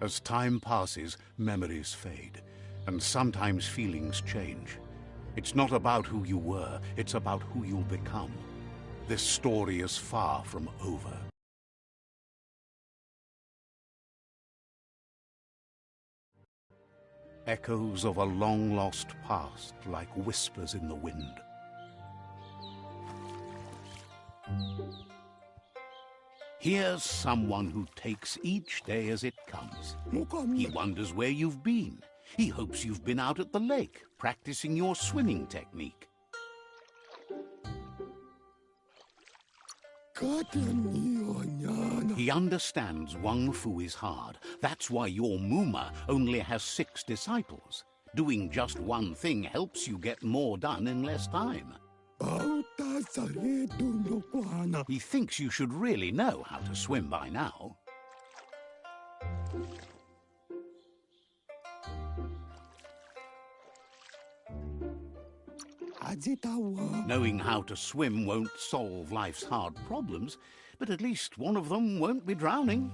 As time passes, memories fade, and sometimes feelings change. It's not about who you were, it's about who you'll become. This story is far from over. Echoes of a long-lost past, like whispers in the wind. Here's someone who takes each day as it comes. He wonders where you've been. He hopes you've been out at the lake, practicing your swimming technique. He understands Wang Fu is hard. That's why your Muma only has 6 disciples. Doing just one thing helps you get more done in less time. He thinks you should really know how to swim by now. Knowing how to swim won't solve life's hard problems, but at least one of them won't be drowning.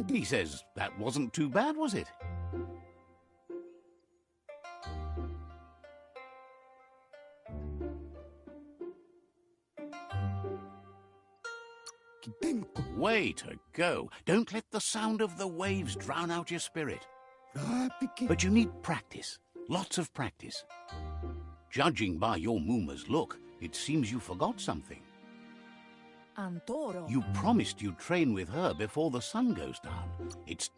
He says that wasn't too bad, was it? Way to go. Don't let the sound of the waves drown out your spirit. But you need practice. Lots of practice. Judging by your Muma's look, it seems you forgot something. You promised you'd train with her before the sun goes down. It's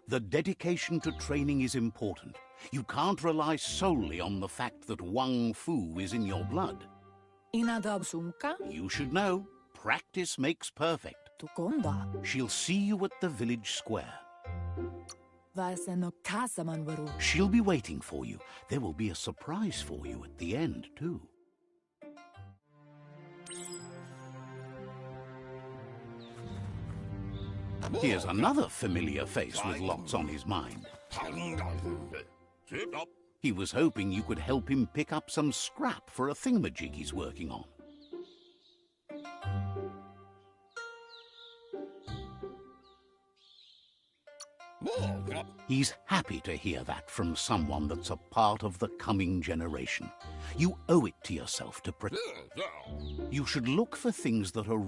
the dedication to training is important. You can't rely solely on the fact that Wang Fu is in your blood. You should know. Practice makes perfect. She'll see you at the village square. She'll be waiting for you. There will be a surprise for you at the end, too. Here's another familiar face with lots on his mind. He was hoping you could help him pick up some scrap for a thingamajig he's working on. He's happy to hear that from someone that's a part of the coming generation. You owe it to yourself to protect. You should look for things that are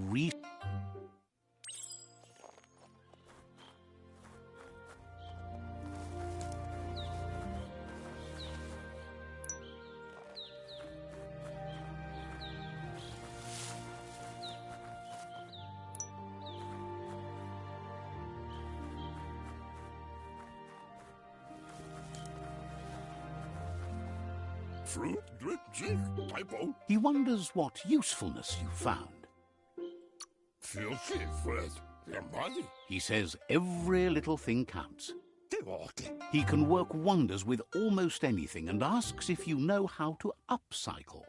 He wonders what usefulness you found. He says every little thing counts. He can work wonders with almost anything and asks if you know how to upcycle.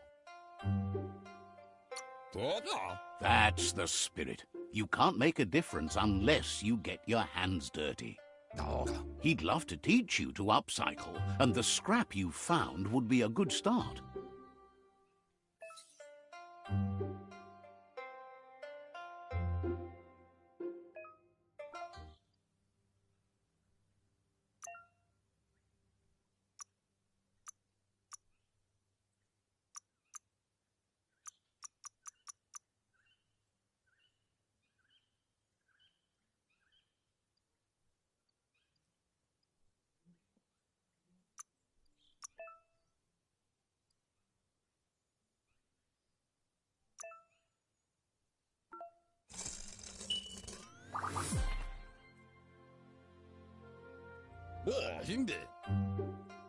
That's the spirit. You can't make a difference unless you get your hands dirty. He'd love to teach you to upcycle, and the scrap you found would be a good start.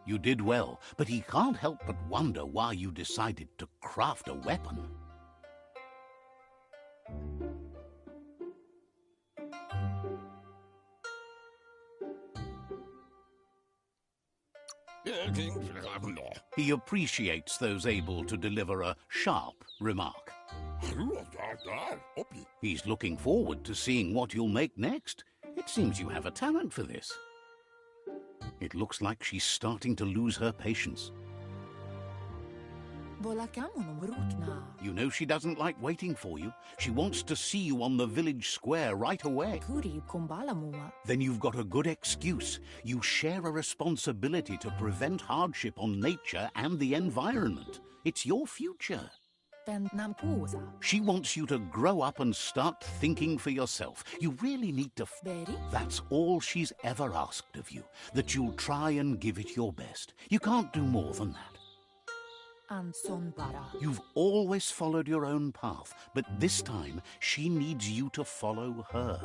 You did well, but he can't help but wonder why you decided to craft a weapon. He appreciates those able to deliver a sharp remark. He's looking forward to seeing what you'll make next. It seems you have a talent for this. It looks like she's starting to lose her patience. You know she doesn't like waiting for you. She wants to see you on the village square right away. Then you've got a good excuse. You share a responsibility to prevent hardship on nature and the environment. It's your future. She wants you to grow up and start thinking for yourself. You really need to... That's all she's ever asked of you, that you'll try and give it your best. You can't do more than that. You've always followed your own path, but this time she needs you to follow her.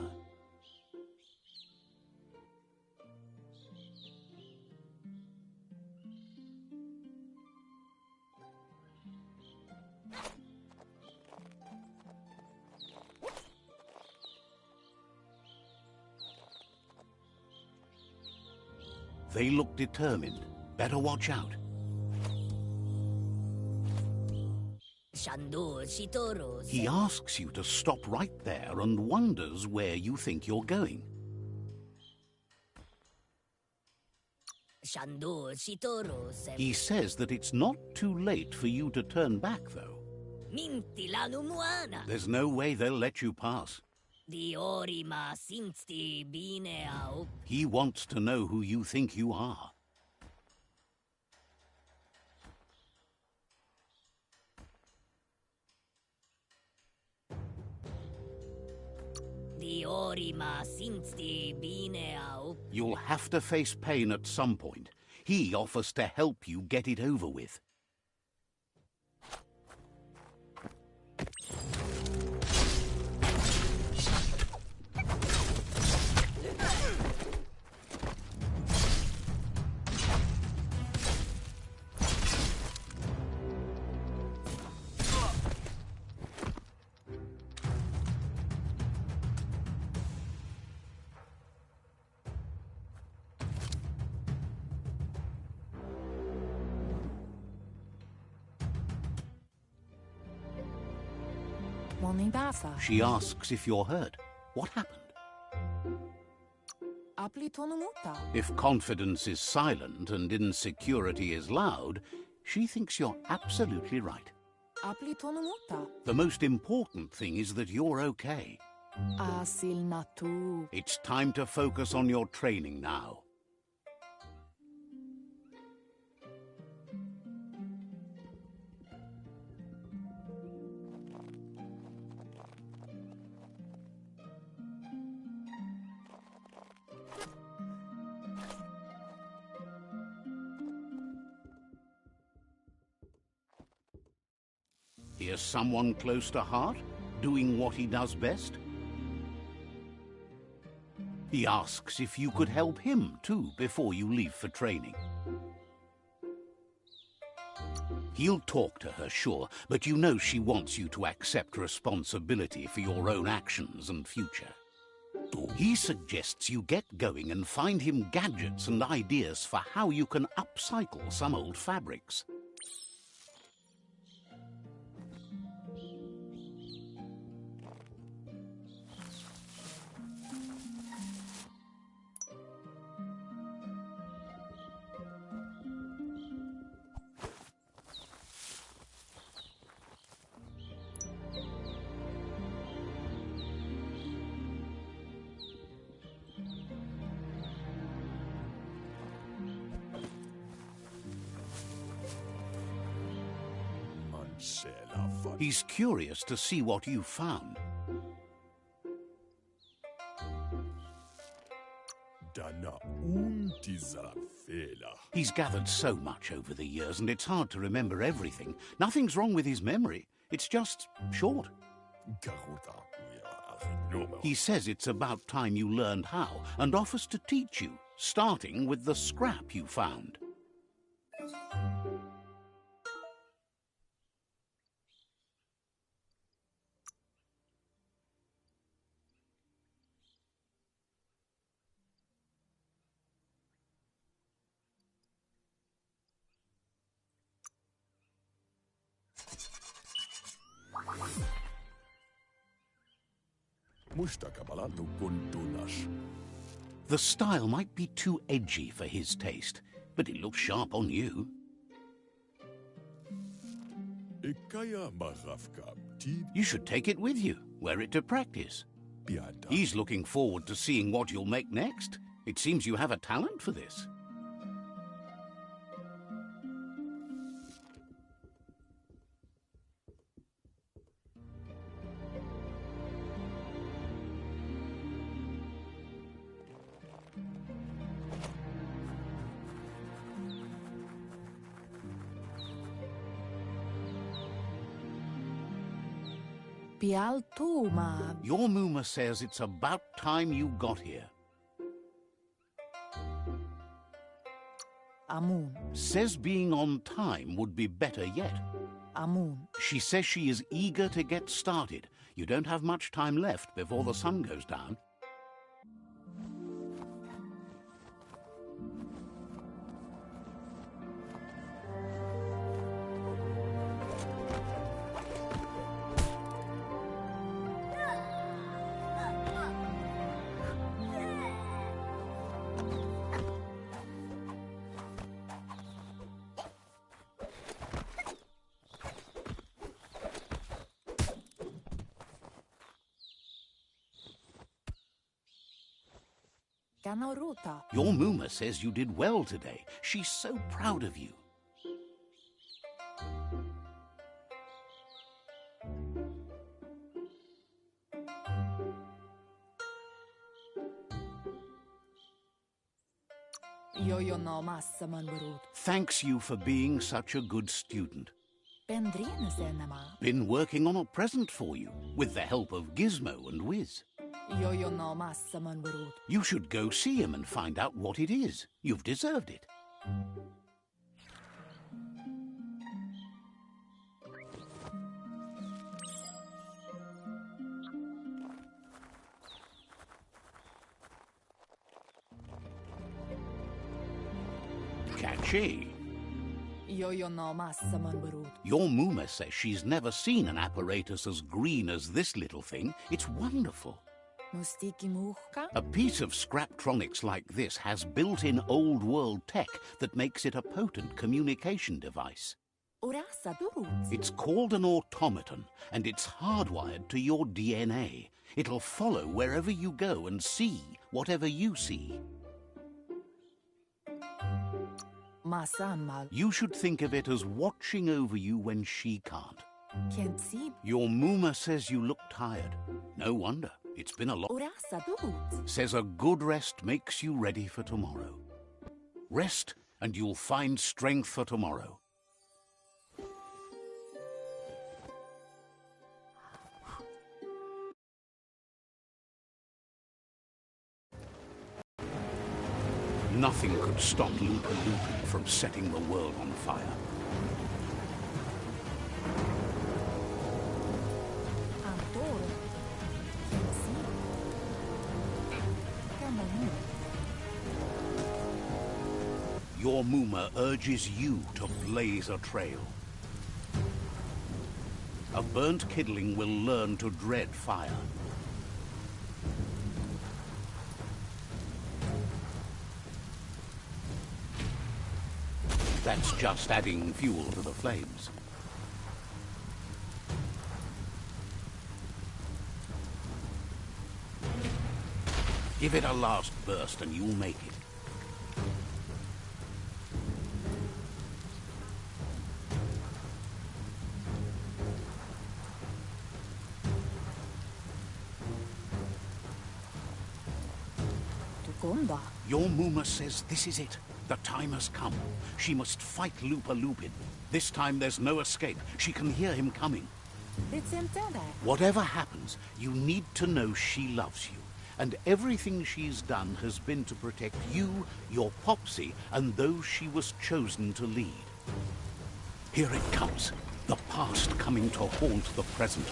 They look determined. Better watch out. He asks you to stop right there and wonders where you think you're going. He says that it's not too late for you to turn back, though. There's no way they'll let you pass. He wants to know who you think you are. You'll have to face pain at some point. He offers to help you get it over with. She asks if you're hurt. What happened? If confidence is silent and insecurity is loud, she thinks you're absolutely right. The most important thing is that you're okay. It's time to focus on your training now. Here's someone close to heart, doing what he does best. He asks if you could help him, too, before you leave for training. He'll talk to her, sure, but you know she wants you to accept responsibility for your own actions and future. He suggests you get going and find him gadgets and ideas for how you can upcycle some old fabrics. He's curious to see what you found. He's gathered so much over the years, and it's hard to remember everything. Nothing's wrong with his memory. It's just short. He says it's about time you learned how, and offers to teach you, starting with the scrap you found. The style might be too edgy for his taste, but it looks sharp on you. You should take it with you, wear it to practice. He's looking forward to seeing what you'll make next. It seems you have a talent for this. Your Muma says it's about time you got here. Amun. Says being on time would be better yet. Amun. She says she is eager to get started. You don't have much time left before the sun goes down. Your Muma says you did well today. She's so proud of you. Thanks you for being such a good student. Been working on a present for you, with the help of Gizmo and Wiz. You should go see him and find out what it is. You've deserved it. Catchy. Your Muma says she's never seen an apparatus as green as this little thing. It's wonderful. A piece of Scraptronics like this has built-in old-world tech that makes it a potent communication device. It's called an automaton, and it's hardwired to your DNA. It'll follow wherever you go and see whatever you see. You should think of it as watching over you when she can't. Your Muma says you look tired. No wonder. It's been a lot. Says a good rest makes you ready for tomorrow. Rest and you'll find strength for tomorrow. Nothing could stop Looper Lupin from setting the world on fire. Your Muma urges you to blaze a trail. A burnt kidling will learn to dread fire. That's just adding fuel to the flames. Give it a last burst and you'll make it. Your Muma says this is it. The time has come. She must fight Looper Lupin. This time there's no escape. She can hear him coming. Whatever happens, you need to know she loves you. And everything she's done has been to protect you, your Popsy, and those she was chosen to lead. Here it comes. The past coming to haunt the present.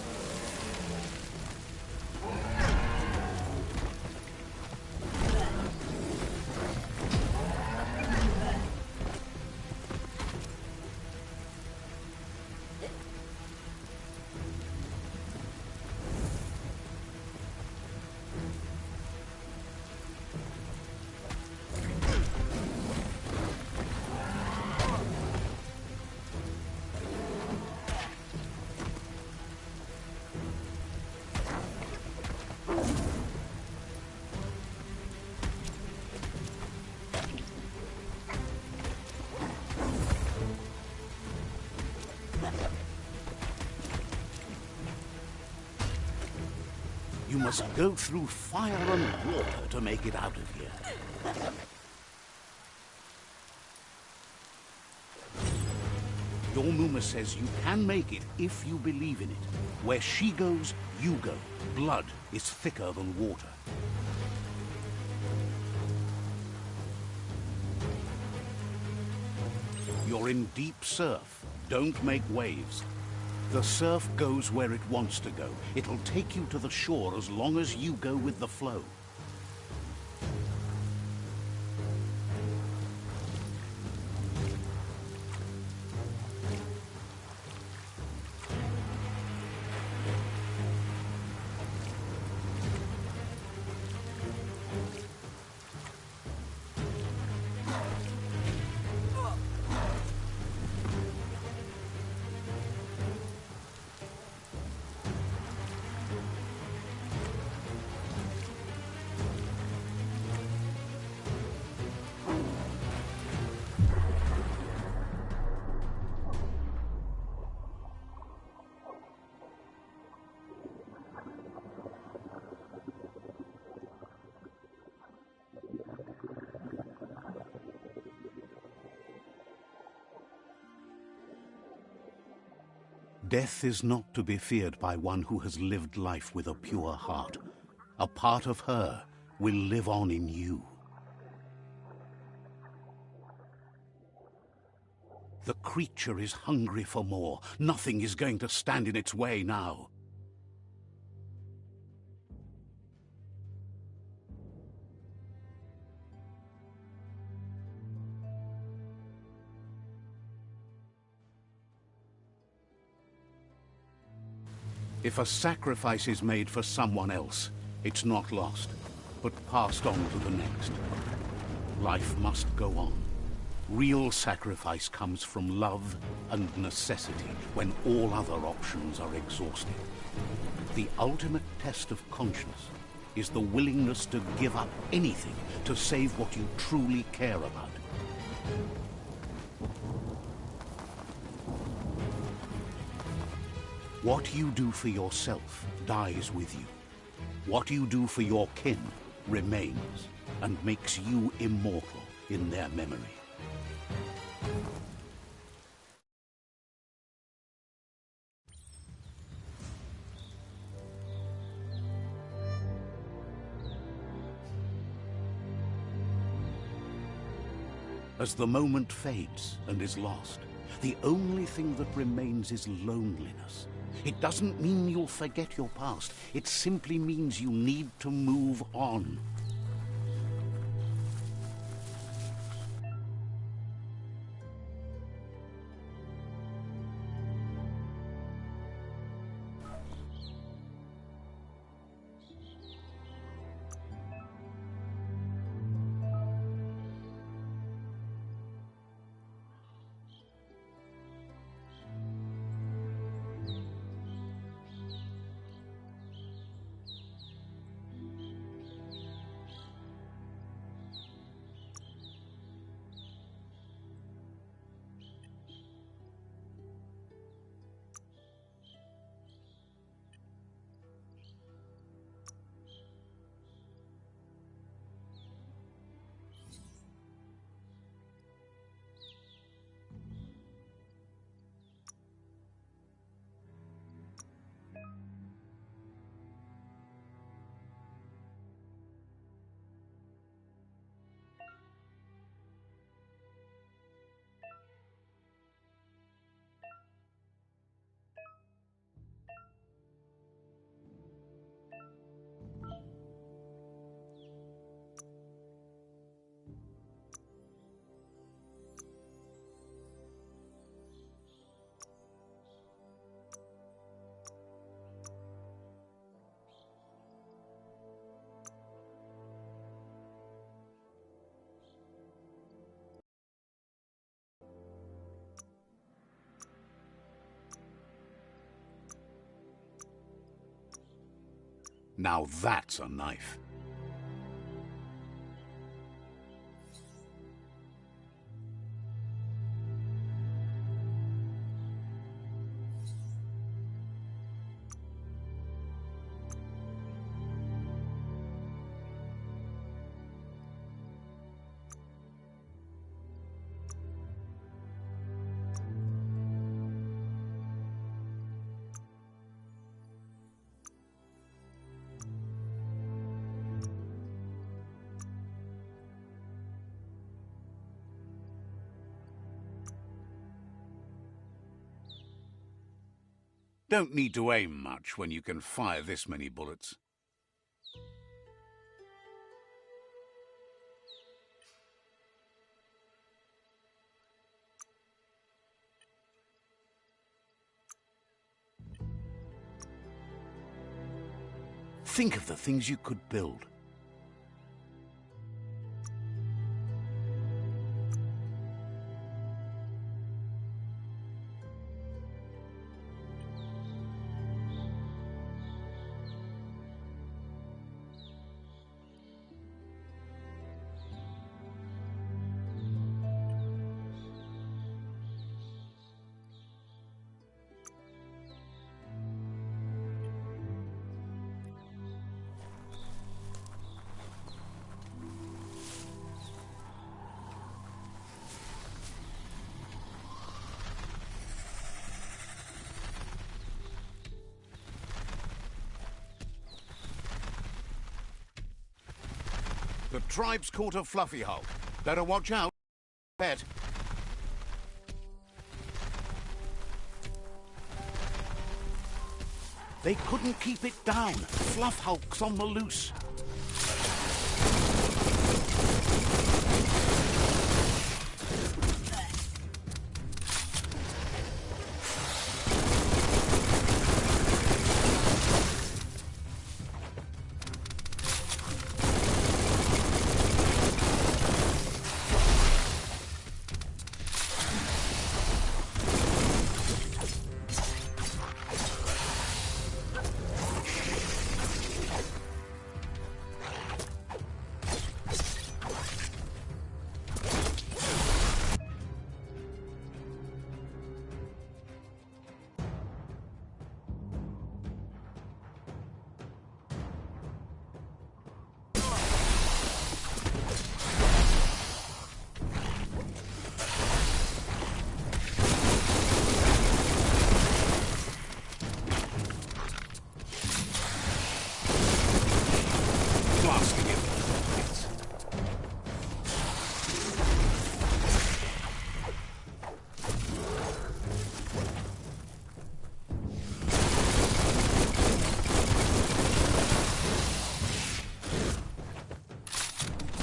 You must go through fire and water to make it out of here. Your Muma says you can make it if you believe in it. Where she goes, you go. Blood is thicker than water. You're in deep surf. Don't make waves. The surf goes where it wants to go. It'll take you to the shore as long as you go with the flow. Death is not to be feared by one who has lived life with a pure heart. A part of her will live on in you. The creature is hungry for more. Nothing is going to stand in its way now. If a sacrifice is made for someone else, it's not lost, but passed on to the next. Life must go on. Real sacrifice comes from love and necessity when all other options are exhausted. The ultimate test of conscience is the willingness to give up anything to save what you truly care about. What you do for yourself dies with you. What you do for your kin remains and makes you immortal in their memory. As the moment fades and is lost, the only thing that remains is loneliness. It doesn't mean you'll forget your past. It simply means you need to move on. Now that's a knife. Don't need to aim much when you can fire this many bullets. Think of the things you could build. The tribe's caught a fluffy hulk. Better watch out. Bet. They couldn't keep it down. Fluff hulk's on the loose.